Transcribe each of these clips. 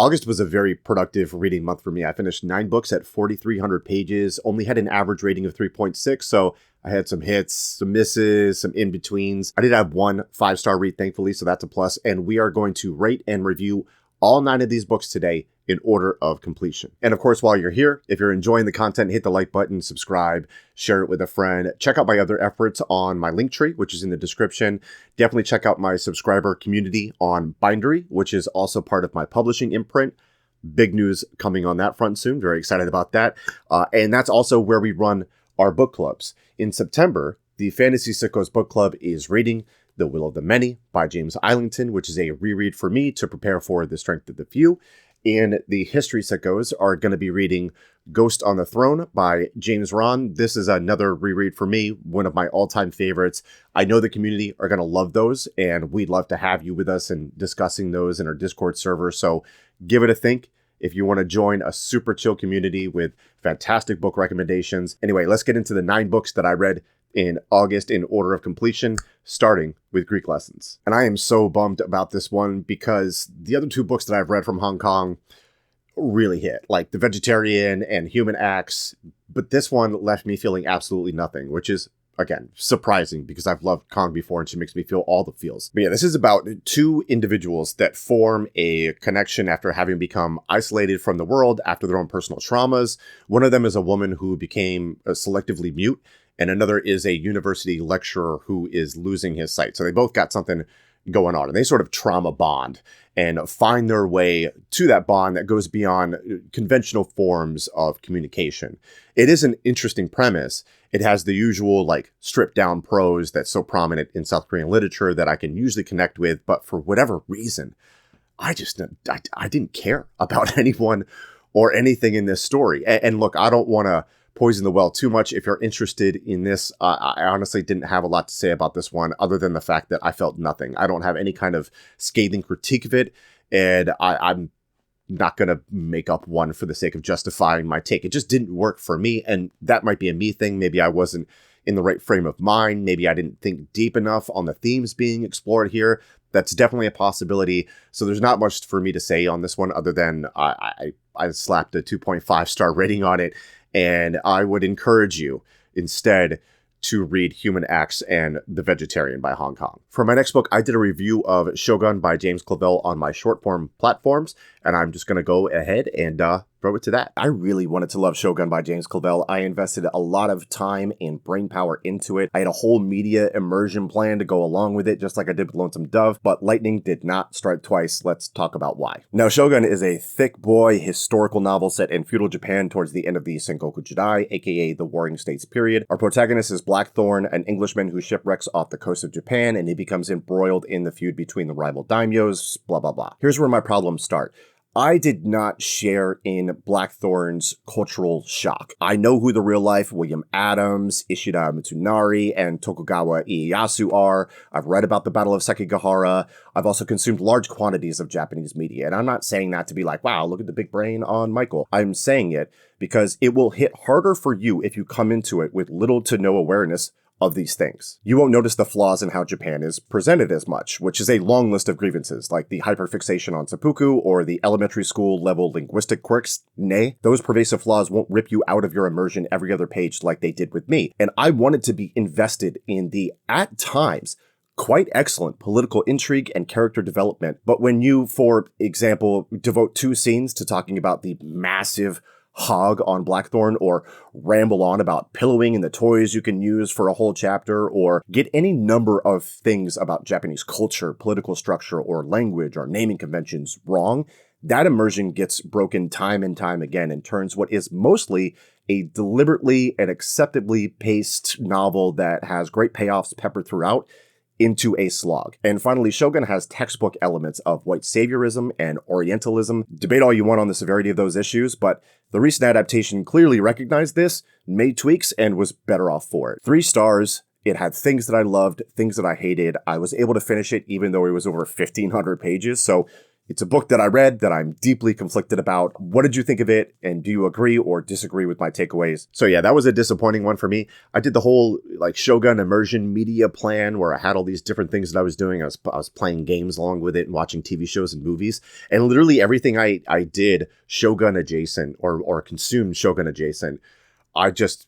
August was a very productive reading month for me. I finished 9 books at 4,300 pages, only had an average rating of 3.6, so I had some hits, some misses, some in-betweens. I did have one 5-star read, thankfully, so that's a plus, and we are going to rate and review all 9 of these books today in order of completion. And of course, while you're here, if you're enjoying the content, hit the like button, subscribe, share it with a friend. Check out my other efforts on my Linktree, which is in the description. Definitely check out my subscriber community on Bindery, which is also part of my publishing imprint. Big news coming on that front soon. Very excited about that. And that's also where we run our book clubs. In September, the Fantasy Sickos Book Club is reading The Will of the Many by James Islington, which is a reread for me to prepare for The Strength of the Few. And the History Sickos are going to be reading Ghost on the Throne by James Ron. This is another reread for me, one of my all-time favorites. I know the community are going to love those, and we'd love to have you with us and discussing those in our Discord server. So give it a think if you want to join a super chill community with fantastic book recommendations. Anyway, let's get into the 9 books that I read in August in order of completion, starting with Greek lessons. And I am so bummed about this one because the other 2 books that I've read from Han Kang really hit, like The Vegetarian and Human Acts, but this one left me feeling absolutely nothing, which is, again, surprising because I've loved Kang before and she makes me feel all the feels. But yeah, this is about 2 individuals that form a connection after having become isolated from the world after their own personal traumas. One of them is a woman who became selectively mute, and another is a university lecturer who is losing his sight. So they both got something going on, and they sort of trauma bond and find their way to that bond that goes beyond conventional forms of communication. It is an interesting premise. It has the usual, like, stripped down prose that's so prominent in South Korean literature that I can usually connect with, but for whatever reason, I didn't care about anyone or anything in this story. And look, I don't want to poison the well too much. If you're interested in this, I honestly didn't have a lot to say about this one other than the fact that I felt nothing. I don't have any kind of scathing critique of it, and I'm not going to make up one for the sake of justifying my take. It just didn't work for me, and that might be a me thing. Maybe I wasn't in the right frame of mind. Maybe I didn't think deep enough on the themes being explored here. That's definitely a possibility. So there's not much for me to say on this one other than I slapped a 2.5 star rating on it. And I would encourage you instead to read Human Acts and The Vegetarian by Han Kang. For my next book, I did a review of Shogun by James Clavell on my short form platforms, and I'm just going to go ahead and throw it to that. I really wanted to love Shogun by James Clavell. I invested a lot of time and brain power into it. I had a whole media immersion plan to go along with it, just like I did with Lonesome Dove, but lightning did not strike twice. Let's talk about why. Now, Shogun is a thick boy historical novel set in feudal Japan towards the end of the Sengoku Jidai, aka the Warring States period. Our protagonist is Blackthorn, an Englishman who shipwrecks off the coast of Japan, and he becomes embroiled in the feud between the rival daimyos, blah, blah, blah. Here's where my problems start. I did not share in Blackthorn's cultural shock. I know who the real-life William Adams, Ishida Mitsunari, and Tokugawa Ieyasu are. I've read about the Battle of Sekigahara. I've also consumed large quantities of Japanese media, and I'm not saying that to be like, wow, look at the big brain on Michael. I'm saying it because it will hit harder for you if you come into it with little to no awareness of these things. You won't notice the flaws in how Japan is presented as much, which is a long list of grievances, like the hyperfixation on seppuku or the elementary school level linguistic quirks. Nay, those pervasive flaws won't rip you out of your immersion every other page like they did with me. And I wanted to be invested in the, at times, quite excellent political intrigue and character development. But when you, for example, devote 2 scenes to talking about the massive hog on Blackthorn, or ramble on about pillowing and the toys you can use for a whole chapter, or get any number of things about Japanese culture, political structure, or language, or naming conventions wrong, that immersion gets broken time and time again and turns what is mostly a deliberately and acceptably paced novel that has great payoffs peppered throughout into a slog. And finally, Shogun has textbook elements of white saviorism and Orientalism. Debate all you want on the severity of those issues, but the recent adaptation clearly recognized this, made tweaks, and was better off for it. 3 stars. It had things that I loved, things that I hated. I was able to finish it even though it was over 1,500 pages, so It's a book that I read that I'm deeply conflicted about. What did you think of it? And do you agree or disagree with my takeaways? So yeah, that was a disappointing one for me. I did the whole like Shogun immersion media plan where I had all these different things that I was doing. I was playing games along with it and watching TV shows and movies. And literally everything I did Shogun adjacent or consumed Shogun adjacent, I just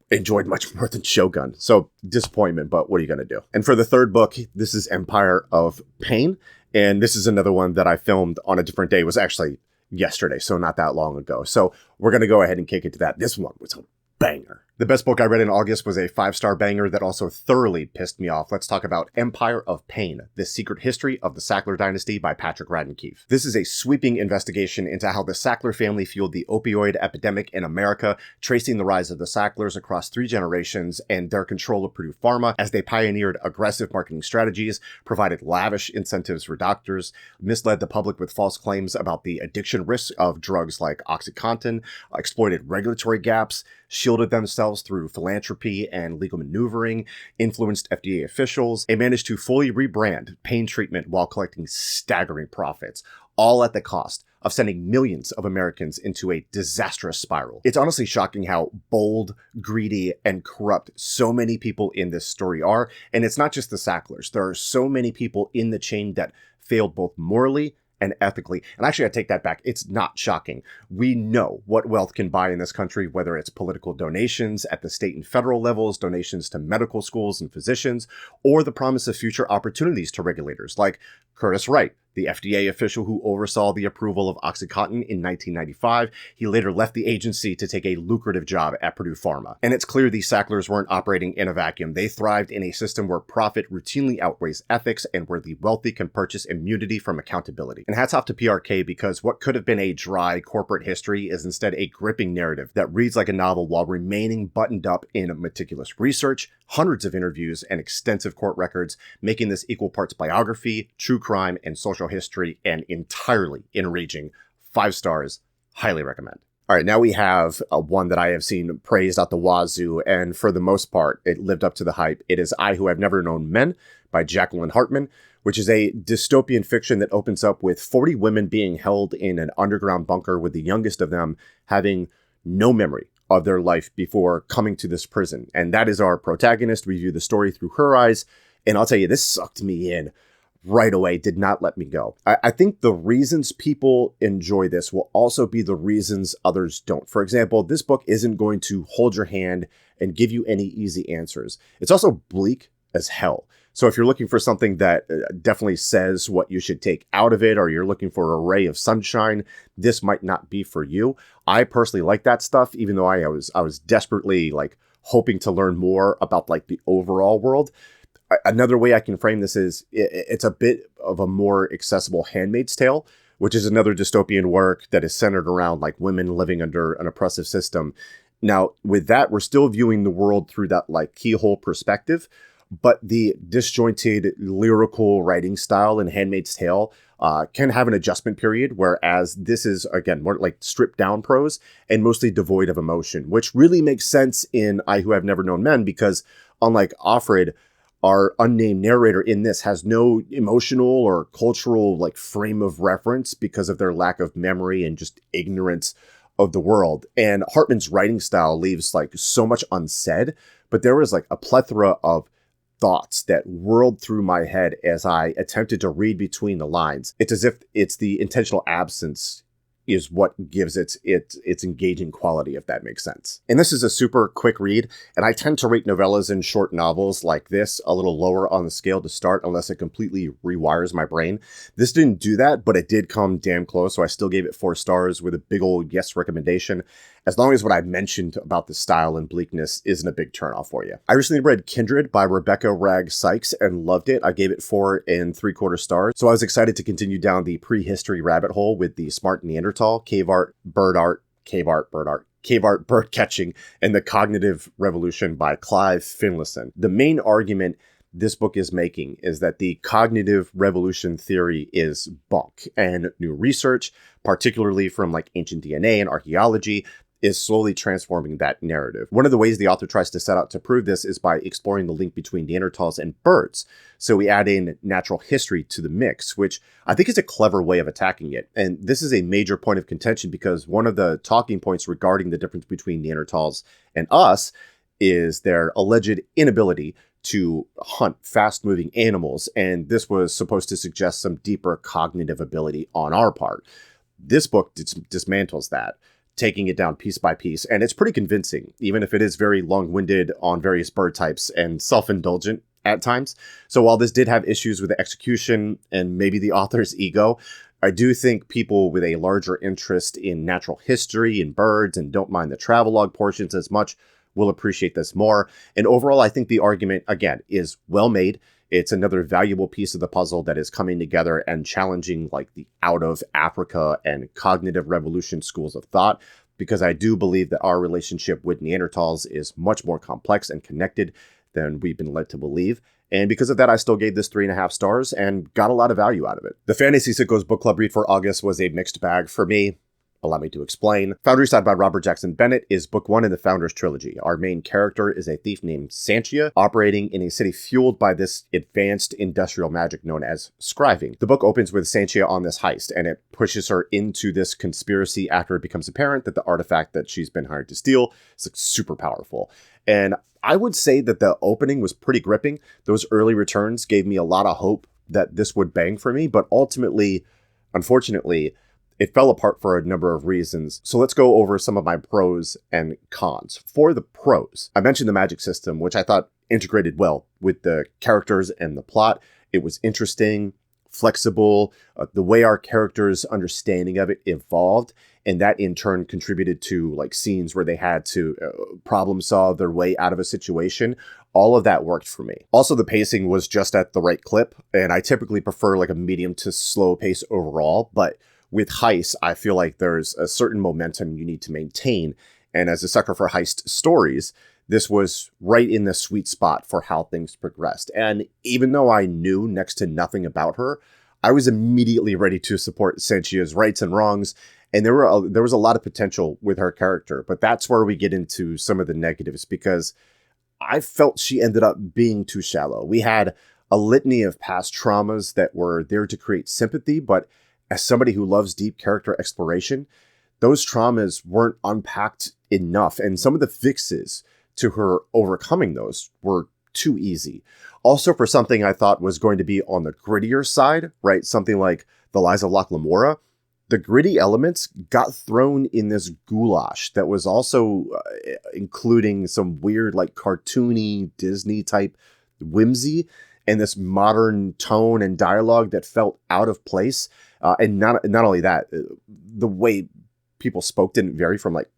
enjoyed much more than Shogun. So disappointment, but what are you going to do? And for the third book, this is Empire of Pain. And this is another one that I filmed on a different day. It was actually yesterday, so not that long ago. So we're going to go ahead and kick it to that. This one was a banger. The best book I read in August was a 5-star banger that also thoroughly pissed me off. Let's talk about Empire of Pain, The Secret History of the Sackler Dynasty by Patrick Radden Keefe. This is a sweeping investigation into how the Sackler family fueled the opioid epidemic in America, tracing the rise of the Sacklers across 3 generations and their control of Purdue Pharma as they pioneered aggressive marketing strategies, provided lavish incentives for doctors, misled the public with false claims about the addiction risks of drugs like OxyContin, exploited regulatory gaps, shielded themselves through philanthropy and legal maneuvering, influenced FDA officials, and managed to fully rebrand pain treatment while collecting staggering profits, all at the cost of sending millions of Americans into a disastrous spiral. It's honestly shocking how bold, greedy, and corrupt so many people in this story are, and it's not just the Sacklers. There are so many people in the chain that failed both morally and ethically. And actually, I take that back. It's not shocking. We know what wealth can buy in this country, whether it's political donations at the state and federal levels, donations to medical schools and physicians, or the promise of future opportunities to regulators like Curtis Wright, the FDA official who oversaw the approval of OxyContin in 1995. He later left the agency to take a lucrative job at Purdue Pharma. And it's clear these Sacklers weren't operating in a vacuum. They thrived in a system where profit routinely outweighs ethics and where the wealthy can purchase immunity from accountability. And hats off to PRK, because what could have been a dry corporate history is instead a gripping narrative that reads like a novel while remaining buttoned up in meticulous research, hundreds of interviews, and extensive court records, making this equal parts biography, true crime, and social history, and entirely enraging. 5 stars, highly recommend. All right, now we have one that I have seen praised out the wazoo, and for the most part, it lived up to the hype. It is I Who Have Never Known Men by Jacqueline Harpman, which is a dystopian fiction that opens up with 40 women being held in an underground bunker, with the youngest of them having no memory of their life before coming to this prison. And that is our protagonist. We view the story through her eyes, and I'll tell you, this sucked me in right away, did not let me go. I think the reasons people enjoy this will also be the reasons others don't. For example, this book isn't going to hold your hand and give you any easy answers. It's also bleak as hell. So if you're looking for something that definitely says what you should take out of it, or you're looking for a ray of sunshine, this might not be for you. I personally like that stuff, even though I was desperately like hoping to learn more about like the overall world. Another way I can frame this is it's a bit of a more accessible Handmaid's Tale, which is another dystopian work that is centered around like women living under an oppressive system. Now, with that, we're still viewing the world through that like keyhole perspective, but the disjointed lyrical writing style in Handmaid's Tale can have an adjustment period, whereas this is, again, more like stripped down prose and mostly devoid of emotion, which really makes sense in I Who Have Never Known Men, because unlike Offred, our unnamed narrator in this has no emotional or cultural like frame of reference because of their lack of memory and just ignorance of the world. And Hartman's writing style leaves like so much unsaid, but there was like a plethora of thoughts that whirled through my head as I attempted to read between the lines. It's as if it's the intentional absence is what gives its engaging quality, if that makes sense. And this is a super quick read, and I tend to rate novellas and short novels like this a little lower on the scale to start unless it completely rewires my brain. This didn't do that, but it did come damn close, so I still gave it 4 stars with a big old yes recommendation, as long as what I mentioned about the style and bleakness isn't a big turnoff for you. I recently read Kindred by Rebecca Ragg Sykes and loved it. I gave it 4 3/4 stars, so I was excited to continue down the prehistory rabbit hole with the smart Neanderthal, cave art, bird catching, and the cognitive revolution by Clive Finlayson. The main argument this book is making is that the cognitive revolution theory is bunk, and new research, particularly from like ancient DNA and archaeology, is slowly transforming that narrative. One of the ways the author tries to set out to prove this is by exploring the link between Neanderthals and birds. So we add in natural history to the mix, which I think is a clever way of attacking it. And this is a major point of contention because one of the talking points regarding the difference between Neanderthals and us is their alleged inability to hunt fast-moving animals, and this was supposed to suggest some deeper cognitive ability on our part. This book dismantles that, taking it down piece by piece, and it's pretty convincing, even if it is very long-winded on various bird types and self-indulgent at times. So while this did have issues with the execution and maybe the author's ego, I do think people with a larger interest in natural history and birds and don't mind the travelogue portions as much will appreciate this more. And overall, I think the argument, again, is well made. It's another valuable piece of the puzzle that is coming together and challenging like the out of Africa and cognitive revolution schools of thought, because I do believe that our relationship with Neanderthals is much more complex and connected than we've been led to believe. And because of that, I still gave this 3.5 stars and got a lot of value out of it. The Fantasy Sickos Book Club read for August was a mixed bag for me. Allow me to explain. Foundryside by Robert Jackson Bennett is book 1 in the Founders trilogy. Our main character is a thief named Sanchia, operating in a city fueled by this advanced industrial magic known as scriving. The book opens with Sanchia on this heist, and it pushes her into this conspiracy after it becomes apparent that the artifact that she's been hired to steal is like, super powerful. And I would say that the opening was pretty gripping. Those early returns gave me a lot of hope that this would bang for me, but ultimately, unfortunately, it fell apart for a number of reasons. So let's go over some of my pros and cons. For the pros, I mentioned the magic system, which I thought integrated well with the characters and the plot. It was interesting, flexible, the way our characters' understanding of it evolved, and that in turn contributed to like scenes where they had to problem solve their way out of a situation. All of that worked for me. Also, the pacing was just at the right clip, and I typically prefer like a medium to slow pace overall, but with heists, I feel like there's a certain momentum you need to maintain. And as a sucker for heist stories, this was right in the sweet spot for how things progressed. And even though I knew next to nothing about her, I was immediately ready to support Sanchia's rights and wrongs. And there was a lot of potential with her character. But that's where we get into some of the negatives, because I felt she ended up being too shallow. We had a litany of past traumas that were there to create sympathy, but as somebody who loves deep character exploration, those traumas weren't unpacked enough. And some of the fixes to her overcoming those were too easy. Also, for something I thought was going to be on the grittier side, right? Something like the Lies of Locke Lamora, the gritty elements got thrown in this goulash that was also including some weird, like cartoony Disney type whimsy and this modern tone and dialogue that felt out of place. And not only that, the way people spoke didn't vary from like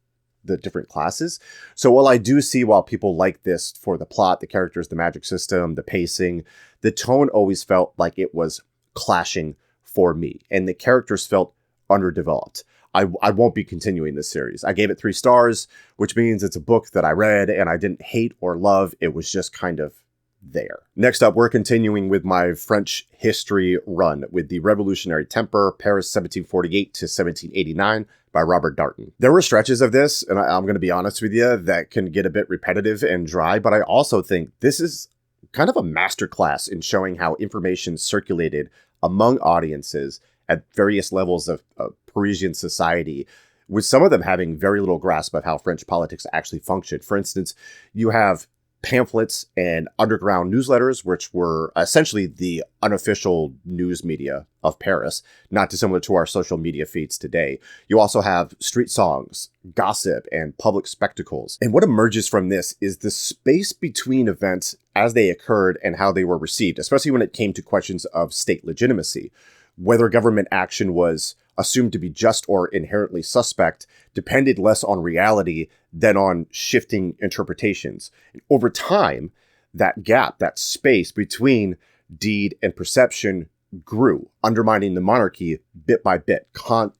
the different classes. So while I do see why people like this for the plot, the characters, the magic system, the pacing, the tone always felt like it was clashing for me. And the characters felt underdeveloped. I won't be continuing this series. I gave it 3 stars, which means it's a book that I read and I didn't hate or love. It was just kind of there. Next up, we're continuing with my French history run with The Revolutionary Temper, Paris 1748 to 1789 by Robert Darnton. There were stretches of this, and I'm going to be honest with you, that can get a bit repetitive and dry, but I also think this is kind of a masterclass in showing how information circulated among audiences at various levels of Parisian society, with some of them having very little grasp of how French politics actually functioned. For instance, you have pamphlets and underground newsletters, which were essentially the unofficial news media of Paris, not dissimilar to our social media feeds today. You also have street songs, gossip, and public spectacles. And what emerges from this is the space between events as they occurred and how they were received, especially when it came to questions of state legitimacy. Whether government action was assumed to be just or inherently suspect depended less on reality than on shifting interpretations. And over time, that gap, that space between deed and perception grew, undermining the monarchy bit by bit,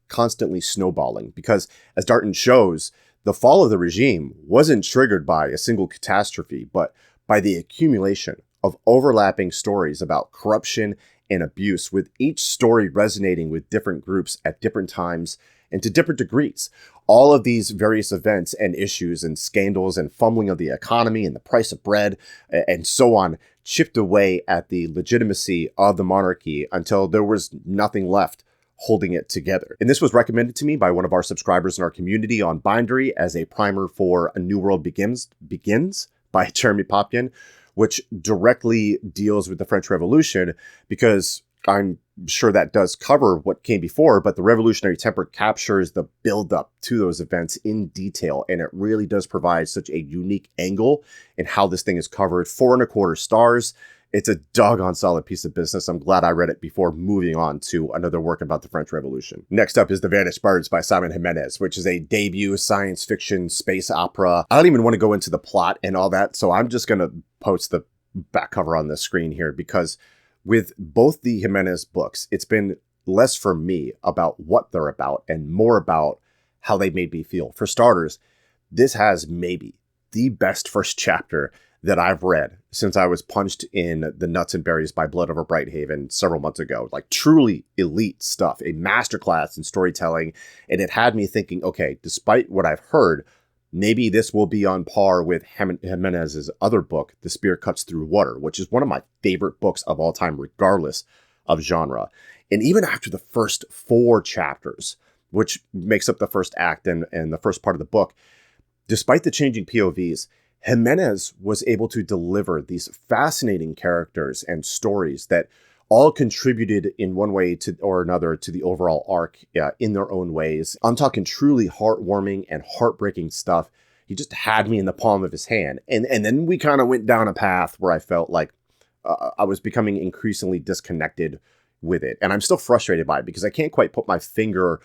constantly snowballing. Because as Darnton shows, the fall of the regime wasn't triggered by a single catastrophe, but by the accumulation of overlapping stories about corruption and abuse, with each story resonating with different groups at different times and to different degrees. All of these various events and issues and scandals and fumbling of the economy and the price of bread and so on chipped away at the legitimacy of the monarchy until there was nothing left holding it together. And this was recommended to me by one of our subscribers in our community on Bindery as a primer for A New World Begins by Jeremy Popkin, which directly deals with the French Revolution, because I'm sure that does cover what came before, but the revolutionary temper captures the build-up to those events in detail, and it really does provide such a unique angle in how this thing is covered. 4.25 stars. It's a doggone solid piece of business. I'm glad I read it before moving on to another work about the French Revolution. Next up is The Vanished Birds by Simon Jimenez, which is a debut science fiction space opera. I don't even want to go into the plot and all that, so I'm just going to post the back cover on the screen here, because with both the Jimenez books, it's been less for me about what they're about and more about how they made me feel. For starters, this has maybe the best first chapter that I've read since I was punched in The Nuts and Berries by Blood over Brighthaven several months ago. Like, truly elite stuff, a masterclass in storytelling. And it had me thinking, okay, despite what I've heard, maybe this will be on par with Jimenez's other book, The Spear Cuts Through Water, which is one of my favorite books of all time, regardless of genre. And even after the first 4 chapters, which makes up the first act and the first part of the book, despite the changing POVs, Jimenez was able to deliver these fascinating characters and stories that all contributed in one way or another to the overall arc in their own ways. I'm talking truly heartwarming and heartbreaking stuff. He just had me in the palm of his hand. And then we kind of went down a path where I felt like I was becoming increasingly disconnected with it. And I'm still frustrated by it because I can't quite put my finger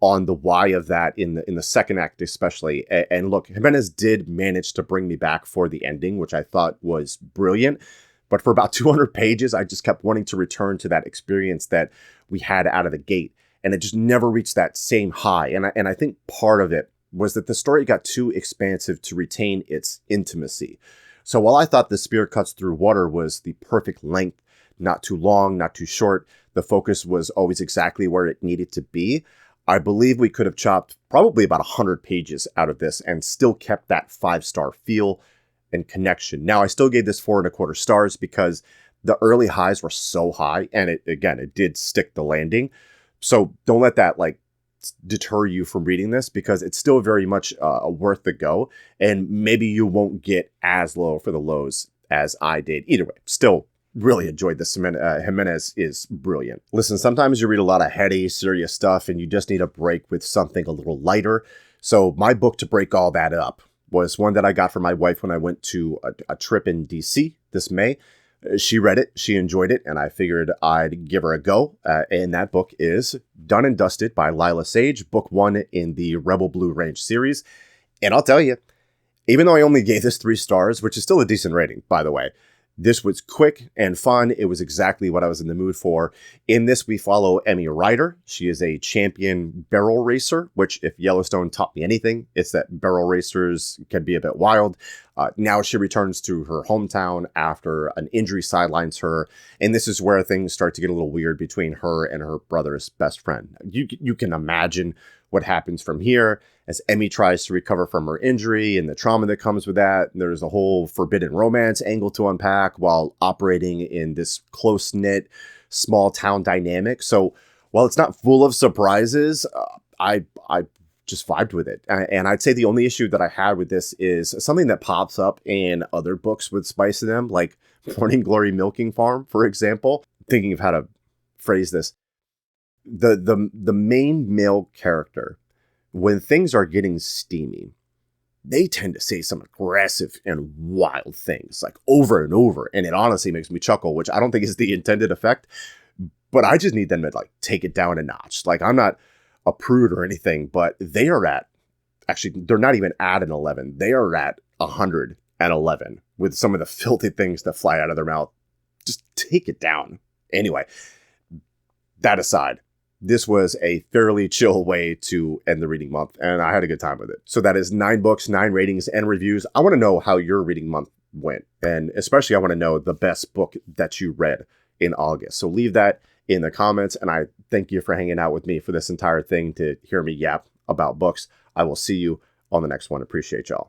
on the why of that in the second act especially. And look, Jimenez did manage to bring me back for the ending, which I thought was brilliant. But for about 200 pages, I just kept wanting to return to that experience that we had out of the gate. And it just never reached that same high. And I think part of it was that the story got too expansive to retain its intimacy. So while I thought The Spear Cuts Through Water was the perfect length, not too long, not too short, the focus was always exactly where it needed to be, I believe we could have chopped probably about 100 pages out of this and still kept that 5-star feel and connection. Now, I still gave this 4.25 stars because the early highs were so high, and it did stick the landing. So don't let that deter you from reading this, because it's still very much worth the go, and maybe you won't get as low for the lows as I did. Either way, still really enjoyed this. Jimenez is brilliant. Listen, sometimes you read a lot of heady, serious stuff and you just need a break with something a little lighter. So my book to break all that up was one that I got for my wife when I went to a trip in DC this May. She read it, she enjoyed it, and I figured I'd give her a go. And that book is Done and Dusted by Lyla Sage, book 1 in the Rebel Blue Range series. And I'll tell you, even though I only gave this 3 stars, which is still a decent rating, by the way, this was quick and fun. It was exactly what I was in the mood for. In this, we follow Emmy Ryder. She is a champion barrel racer, which, if Yellowstone taught me anything, it's that barrel racers can be a bit wild. Now she returns to her hometown after an injury sidelines her. And this is where things start to get a little weird between her and her brother's best friend. You can imagine what happens from here as Emmy tries to recover from her injury and the trauma that comes with that. There's a whole forbidden romance angle to unpack while operating in this close-knit small town dynamic. So while it's not full of surprises, I just vibed with it. And I'd say the only issue that I had with this is something that pops up in other books with spice in them, like Morning Glory Milking Farm, for example. Thinking of how to phrase this. The main male character, when things are getting steamy, they tend to say some aggressive and wild things, like over and over. And it honestly makes me chuckle, which I don't think is the intended effect, but I just need them to take it down a notch. I'm not a prude or anything, but they are they're not even at an 11. They are at 111 with some of the filthy things that fly out of their mouth. Just take it down. Anyway, that aside, this was a fairly chill way to end the reading month, and I had a good time with it. So that is 9 books, 9 ratings, and reviews. I want to know how your reading month went, and especially I want to know the best book that you read in August. So leave that in the comments. And I thank you for hanging out with me for this entire thing to hear me yap about books. I will see you on the next one. Appreciate y'all.